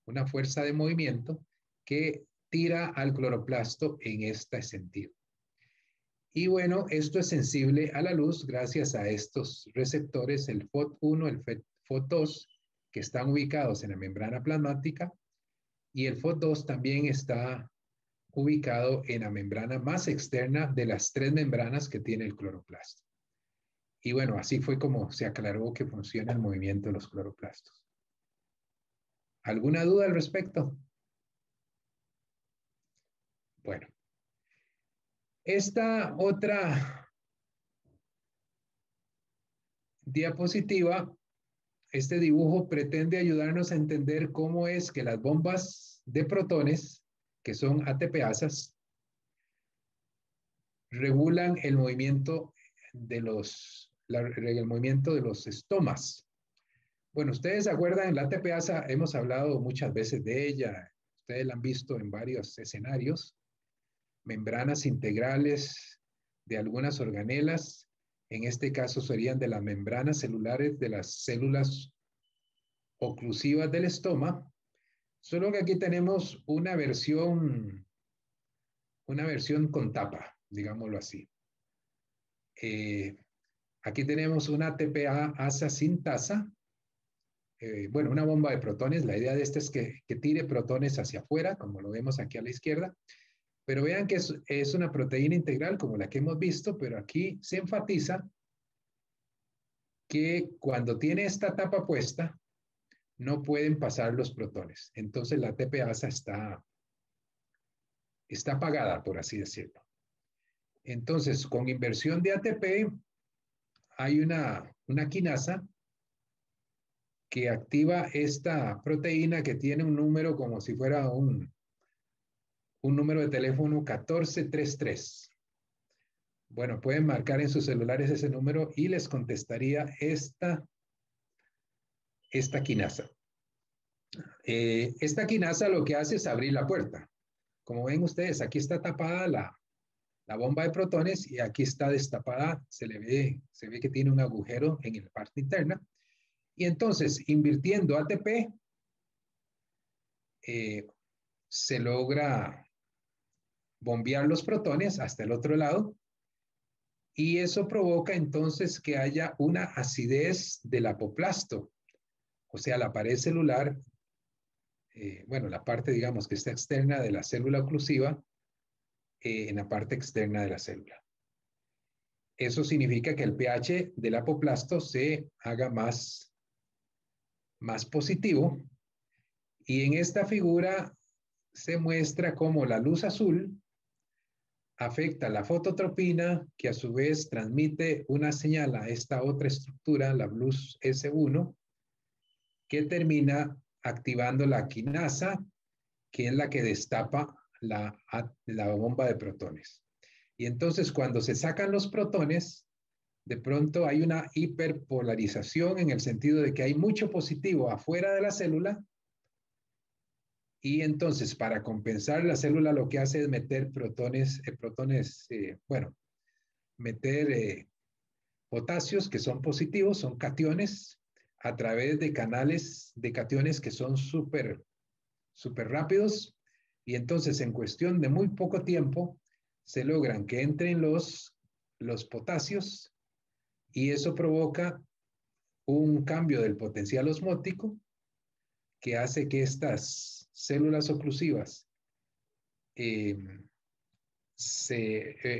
una fuerza de movimiento que tira al cloroplasto en este sentido. Y bueno, esto es sensible a la luz gracias a estos receptores, el FOT1, el FOT2, que están ubicados en la membrana plasmática, y el FOT2 también está ubicado en la membrana más externa de las tres membranas que tiene el cloroplasto. Y bueno, así fue como se aclaró que funciona el movimiento de los cloroplastos. ¿Alguna duda al respecto? Bueno, esta otra diapositiva, este dibujo pretende ayudarnos a entender cómo es que las bombas de protones, que son ATPasas, regulan el movimiento el movimiento de los estomas. Bueno, ustedes se acuerdan, la ATPasa, hemos hablado muchas veces de ella, ustedes la han visto en varios escenarios, membranas integrales de algunas organelas, en este caso serían de las membranas celulares de las células oclusivas del estoma, solo que aquí tenemos una versión con tapa, digámoslo así. Aquí tenemos una TPA asa sin taza, bueno, una bomba de protones. La idea de esta es que tire protones hacia afuera, como lo vemos aquí a la izquierda. Pero vean que es una proteína integral como la que hemos visto, pero aquí se enfatiza que cuando tiene esta tapa puesta, no pueden pasar los protones. Entonces la TPasa está apagada, por así decirlo. Entonces, con inversión de ATP, hay una quinasa que activa esta proteína que tiene un número como si fuera un número de teléfono 1433. Bueno, pueden marcar en sus celulares ese número y les contestaría esta quinasa. Esta quinasa lo que hace es abrir la puerta. Como ven ustedes, aquí está tapada la bomba de protones y aquí está destapada, se ve que tiene un agujero en la parte interna. Y entonces, invirtiendo ATP, eh, se logra bombear los protones hasta el otro lado y eso provoca entonces que haya una acidez del apoplasto, o sea, la pared celular, bueno, la parte, digamos, que está externa de la célula oclusiva, en la parte externa de la célula. Eso significa que el pH del apoplasto se haga más positivo y en esta figura se muestra cómo la luz azul afecta la fototropina, que a su vez transmite una señal a esta otra estructura, la luz S1, que termina activando la quinasa, que es la que destapa la bomba de protones. Y entonces cuando se sacan los protones, de pronto hay una hiperpolarización en el sentido de que hay mucho positivo afuera de la célula y entonces para compensar la célula lo que hace es meter bueno, meter potasios que son positivos, son cationes, a través de canales de cationes que son súper rápidos y entonces en cuestión de muy poco tiempo se logran que entren los potasios y eso provoca un cambio del potencial osmótico que hace que estas células oclusivas eh,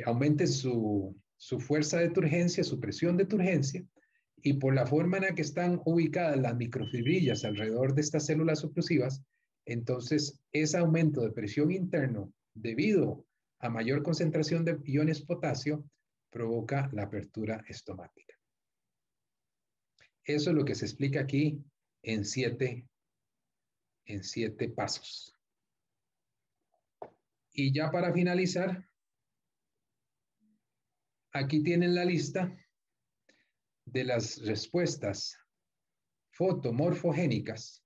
aumente su fuerza de turgencia, su presión de turgencia, y por la forma en la que están ubicadas las microfibrillas alrededor de estas células oclusivas, entonces ese aumento de presión interno debido a mayor concentración de iones potasio provoca la apertura estomática. Eso es lo que se explica aquí en siete pasos. Y ya para finalizar, aquí tienen la lista de las respuestas fotomorfogénicas.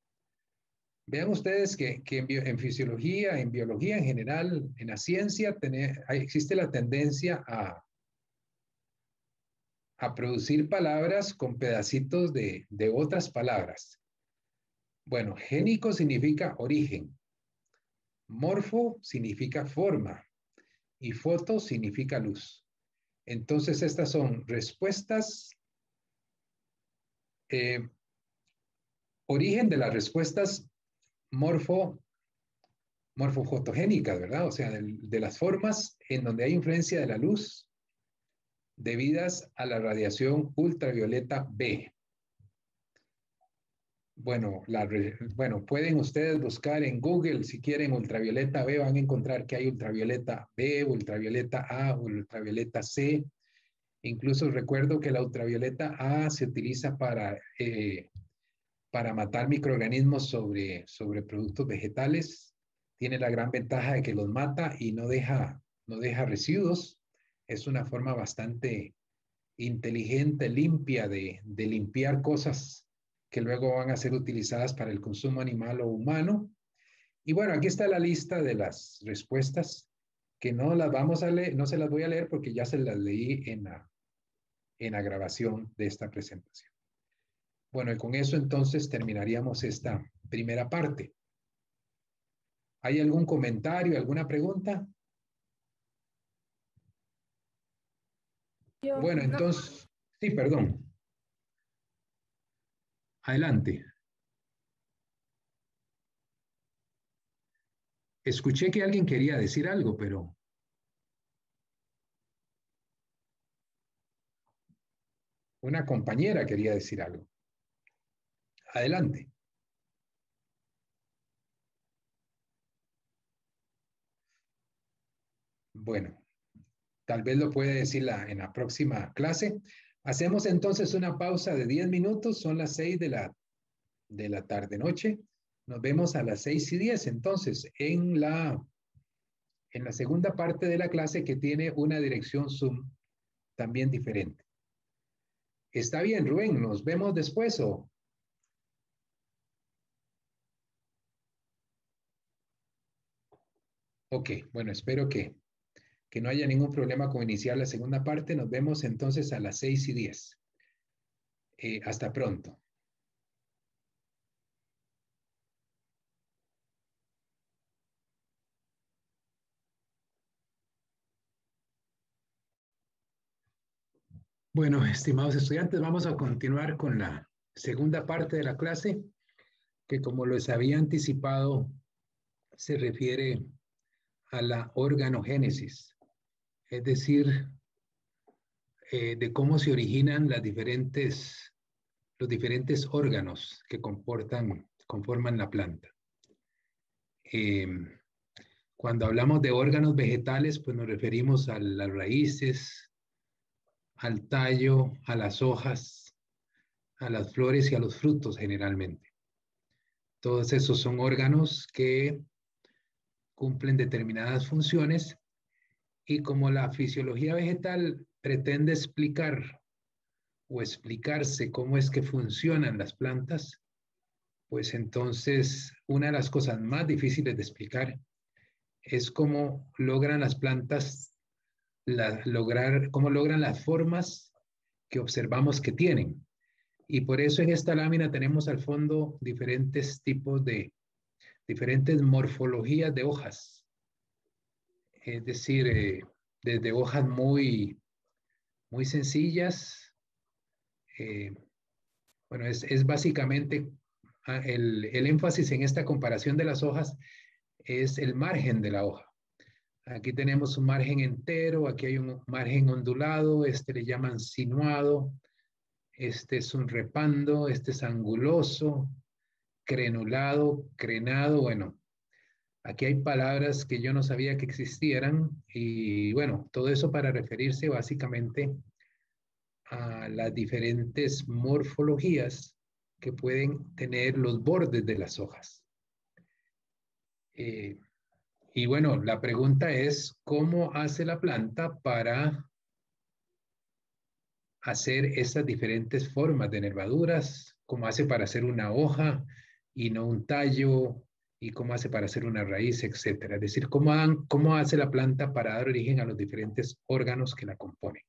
Vean ustedes que en fisiología, en biología en general, en la ciencia, existe la tendencia a producir palabras con pedacitos de otras palabras. Bueno, génico significa origen, morfo significa forma y foto significa luz. Entonces, estas son respuestas, origen de las respuestas morfofotogénicas, ¿verdad? O sea, de las formas en donde hay influencia de la luz debidas a la radiación ultravioleta B. Bueno, pueden ustedes buscar en Google si quieren ultravioleta B, van a encontrar que hay ultravioleta B, ultravioleta A, ultravioleta C. Incluso recuerdo que la ultravioleta A se utiliza para matar microorganismos sobre productos vegetales. Tiene la gran ventaja de que los mata y no deja residuos. Es una forma bastante inteligente, limpia de limpiar cosas que luego van a ser utilizadas para el consumo animal o humano. Y bueno, aquí está la lista de las respuestas que no las vamos a leer, no se las voy a leer porque ya se las leí en la grabación de esta presentación. Bueno, y con eso entonces terminaríamos esta primera parte. ¿Hay algún comentario, alguna pregunta? Bueno, entonces, sí, perdón. Adelante. Escuché que alguien quería decir algo, pero una compañera quería decir algo. Adelante. Bueno, tal vez lo puede decir en la próxima clase. Hacemos entonces una pausa de 10 minutos, son las 6 de la tarde-noche. Nos vemos a las 6:10, entonces, en la segunda parte de la clase que tiene una dirección Zoom también diferente. Está bien, Rubén, nos vemos después o... Ok, bueno, espero que no haya ningún problema con iniciar la segunda parte. Nos vemos entonces a las 6:10. Hasta pronto. Bueno, estimados estudiantes, vamos a continuar con la segunda parte de la clase, que como les había anticipado, se refiere a la organogénesis, es decir, de cómo se originan los diferentes órganos que conforman la planta. Eh, Cuando hablamos de órganos vegetales, pues nos referimos a las raíces, al tallo, a las hojas, a las flores y a los frutos generalmente. Todos esos son órganos que cumplen determinadas funciones y como la fisiología vegetal pretende explicar o explicarse cómo es que funcionan las plantas, pues entonces una de las cosas más difíciles de explicar es cómo logran las plantas cómo logran las formas que observamos que tienen. Y por eso en esta lámina tenemos al fondo diferentes morfologías de hojas. Es decir, desde hojas muy sencillas. eh, bueno, es básicamente el énfasis en esta comparación de las hojas es el margen de la hoja. Aquí tenemos un margen entero, aquí hay un margen ondulado, este le llaman sinuado, este es un repando, este es anguloso, crenulado, crenado, bueno, aquí hay palabras que yo no sabía que existieran y bueno, todo eso para referirse básicamente a las diferentes morfologías que pueden tener los bordes de las hojas. Eh, y bueno, la pregunta es, ¿cómo hace la planta para hacer estas diferentes formas de nervaduras? ¿Cómo hace para hacer una hoja y no un tallo? ¿Y cómo hace para hacer una raíz, etcétera? Es decir, ¿cómo hace la planta para dar origen a los diferentes órganos que la componen?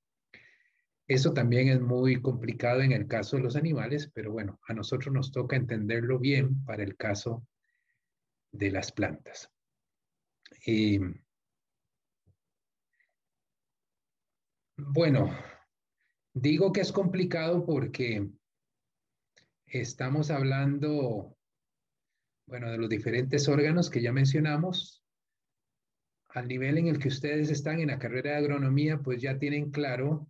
Eso también es muy complicado en el caso de los animales, pero bueno, a nosotros nos toca entenderlo bien para el caso de las plantas. Bueno, digo que es complicado porque estamos hablando, bueno, de los diferentes órganos que ya mencionamos. Al nivel en el que ustedes están en la carrera de agronomía, pues ya tienen claro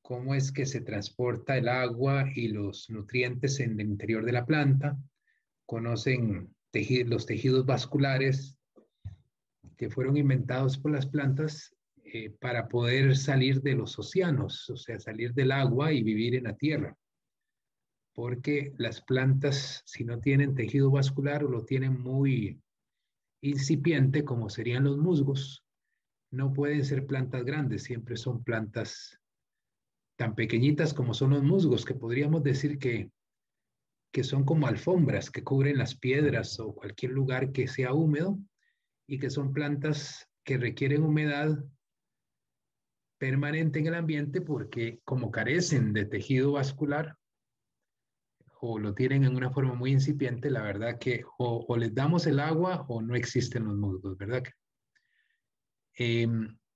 cómo es que se transporta el agua y los nutrientes en el interior de la planta. Conocen los tejidos vasculares que fueron inventados por las plantas para poder salir de los océanos, o sea, salir del agua y vivir en la tierra. Porque las plantas, si no tienen tejido vascular o lo tienen muy incipiente, como serían los musgos, no pueden ser plantas grandes, siempre son plantas tan pequeñitas como son los musgos, que podríamos decir que son como alfombras que cubren las piedras o cualquier lugar que sea húmedo y que son plantas que requieren humedad permanente en el ambiente porque como carecen de tejido vascular o lo tienen en una forma muy incipiente, la verdad que o les damos el agua o no existen los musgos, ¿verdad?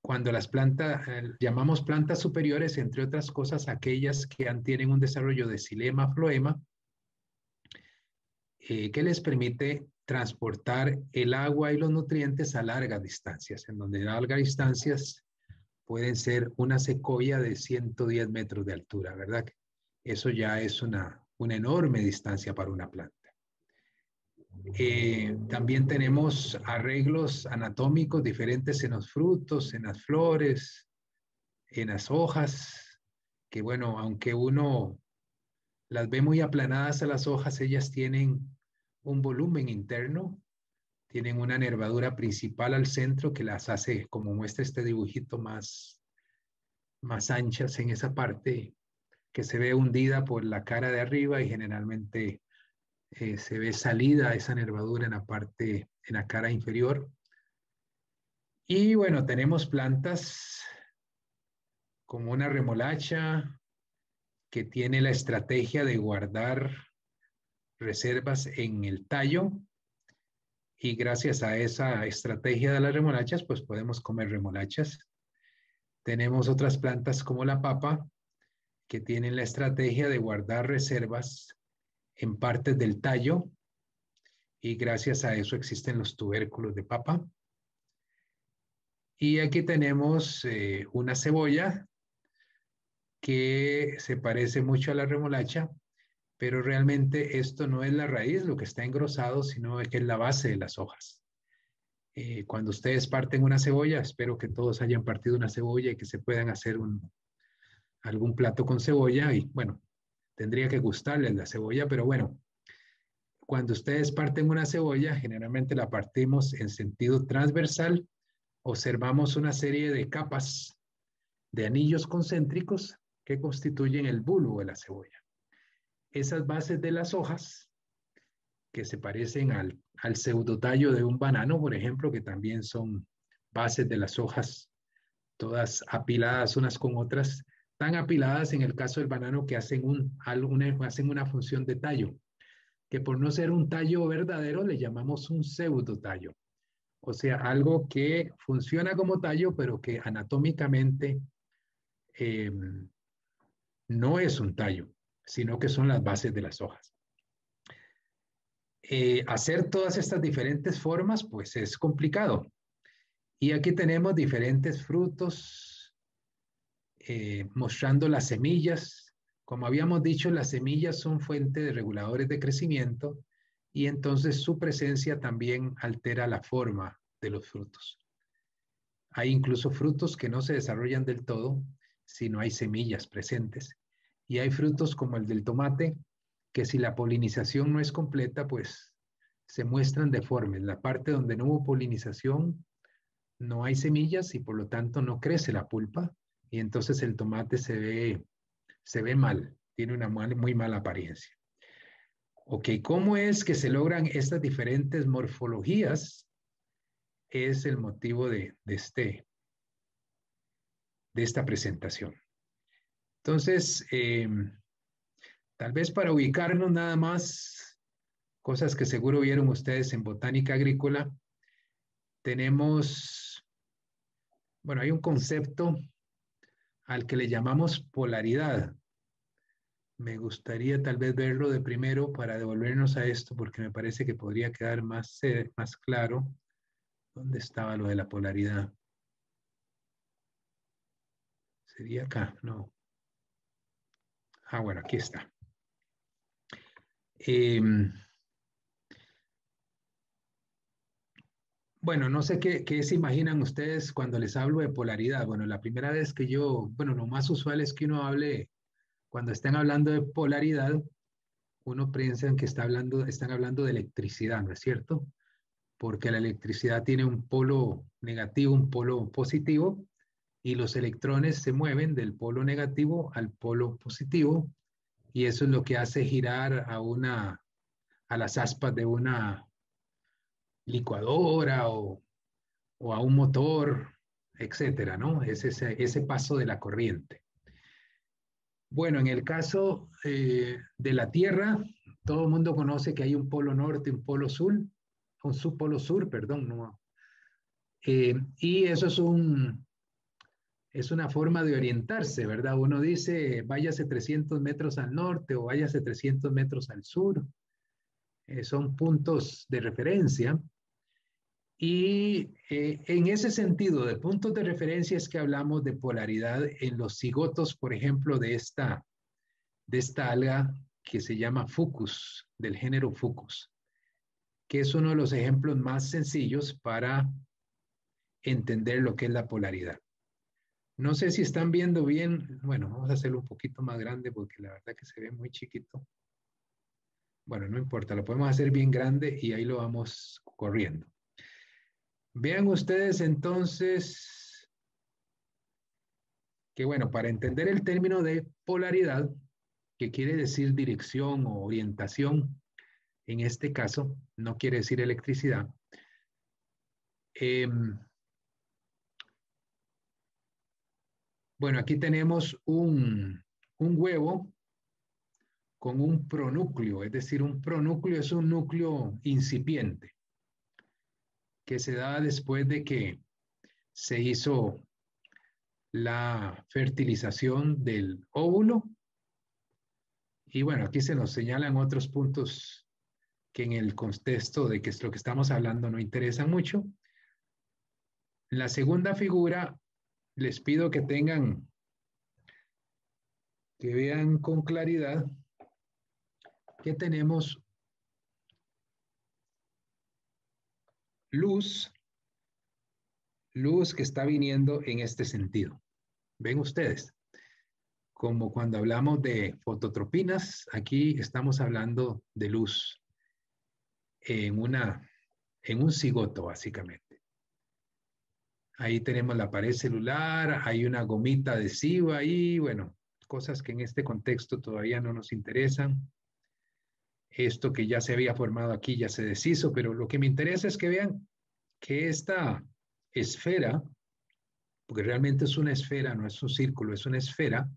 Cuando las plantas, llamamos plantas superiores, entre otras cosas, aquellas que tienen un desarrollo de xilema, floema, que les permite transportar el agua y los nutrientes a largas distancias, en donde largas distancias pueden ser una secoya de 110 metros de altura, ¿verdad? Eso ya es una enorme distancia para una planta. También tenemos arreglos anatómicos diferentes en los frutos, en las flores, en las hojas, que bueno, aunque uno las ve muy aplanadas a las hojas, ellas tienen un volumen interno, tienen una nervadura principal al centro que las hace, como muestra este dibujito, más anchas en esa parte que se ve hundida por la cara de arriba y generalmente se ve salida esa nervadura en la cara inferior. Y bueno, tenemos plantas como una remolacha que tiene la estrategia de guardar reservas en el tallo y gracias a esa estrategia de las remolachas, pues podemos comer remolachas. Tenemos otras plantas como la papa, que tienen la estrategia de guardar reservas en partes del tallo y gracias a eso existen los tubérculos de papa. Y aquí tenemos una cebolla que se parece mucho a la remolacha, pero realmente esto no es la raíz, lo que está engrosado, sino que es la base de las hojas. Cuando ustedes parten una cebolla, espero que todos hayan partido una cebolla y que se puedan hacer algún plato con cebolla y bueno, tendría que gustarles la cebolla, pero bueno, cuando ustedes parten una cebolla, generalmente la partimos en sentido transversal, observamos una serie de capas de anillos concéntricos que constituyen el bulbo de la cebolla. Esas bases de las hojas, que se parecen al pseudotallo de un banano, por ejemplo, que también son bases de las hojas, todas apiladas unas con otras, tan apiladas en el caso del banano que hacen una función de tallo, que por no ser un tallo verdadero le llamamos un pseudotallo. O sea, algo que funciona como tallo, pero que anatómicamente eh, no es un tallo, sino que son las bases de las hojas. Hacer todas estas diferentes formas, pues es complicado. Y aquí tenemos diferentes frutos mostrando las semillas. Como habíamos dicho, las semillas son fuente de reguladores de crecimiento y entonces su presencia también altera la forma de los frutos. Hay incluso frutos que no se desarrollan del todo si no hay semillas presentes. Y hay frutos como el del tomate, que si la polinización no es completa, pues se muestran deformes. La parte donde no hubo polinización, no hay semillas y por lo tanto no crece la pulpa y entonces el tomate se ve mal, tiene una muy mala apariencia. Ok, ¿cómo es que se logran estas diferentes morfologías? Es el motivo de esta presentación. Entonces, tal vez para ubicarnos nada más, cosas que seguro vieron ustedes en botánica agrícola, tenemos, bueno, hay un concepto al que le llamamos polaridad. Me gustaría tal vez verlo de primero para devolvernos a esto, porque me parece que podría quedar más claro dónde estaba lo de la polaridad. ¿Sería acá? No. Ah, bueno, aquí está. Bueno, no sé qué se imaginan ustedes cuando les hablo de polaridad. Bueno, la primera vez que bueno, lo más usual es que uno hable, cuando estén hablando de polaridad, uno piensa en que están hablando de electricidad, ¿no es cierto? Porque la electricidad tiene un polo negativo, un polo positivo, y los electrones se mueven del polo negativo al polo positivo, y eso es lo que hace girar a las aspas de una licuadora o a un motor, etcétera, ¿no? Es ese paso de la corriente. Bueno, en el caso de la Tierra, todo el mundo conoce que hay un polo norte, un subpolo sur, perdón, no. Y eso es una forma de orientarse, ¿verdad? Uno dice, váyase 300 metros al norte o váyase 300 metros al sur. Son puntos de referencia. Y en ese sentido, de puntos de referencia es que hablamos de polaridad en los cigotos, por ejemplo, de esta alga que se llama Fucus, del género Fucus, que es uno de los ejemplos más sencillos para entender lo que es la polaridad. No sé si están viendo bien. Bueno, vamos a hacerlo un poquito más grande porque la verdad que se ve muy chiquito. Bueno, no importa, lo podemos hacer bien grande y ahí lo vamos corriendo. Vean ustedes entonces que, bueno, para entender el término de polaridad, que quiere decir dirección o orientación, en este caso, no quiere decir electricidad. Bueno, aquí tenemos un huevo con un pronúcleo, es decir, un pronúcleo es un núcleo incipiente que se da después de que se hizo la fertilización del óvulo. Y bueno, aquí se nos señalan otros puntos que en el contexto de que es lo que estamos hablando no interesan mucho. En la segunda figura, les pido que vean con claridad que tenemos luz que está viniendo en este sentido. ¿Ven ustedes? Como cuando hablamos de fototropinas, aquí estamos hablando de luz en un cigoto, básicamente. Ahí tenemos la pared celular, hay una gomita adhesiva ahí, bueno, cosas que en este contexto todavía no nos interesan. Esto que ya se había formado aquí ya se deshizo, pero lo que me interesa es que vean que esta esfera, porque realmente es una esfera, no es un círculo, es una esfera,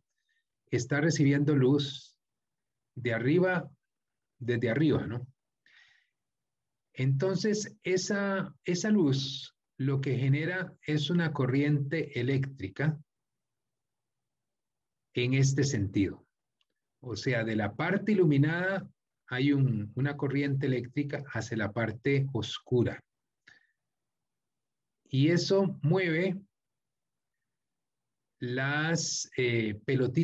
está recibiendo luz de arriba, desde arriba, ¿no? Entonces, esa luz lo que genera es una corriente eléctrica en este sentido. O sea, de la parte iluminada hay una corriente eléctrica hacia la parte oscura. Y eso mueve las pelotitas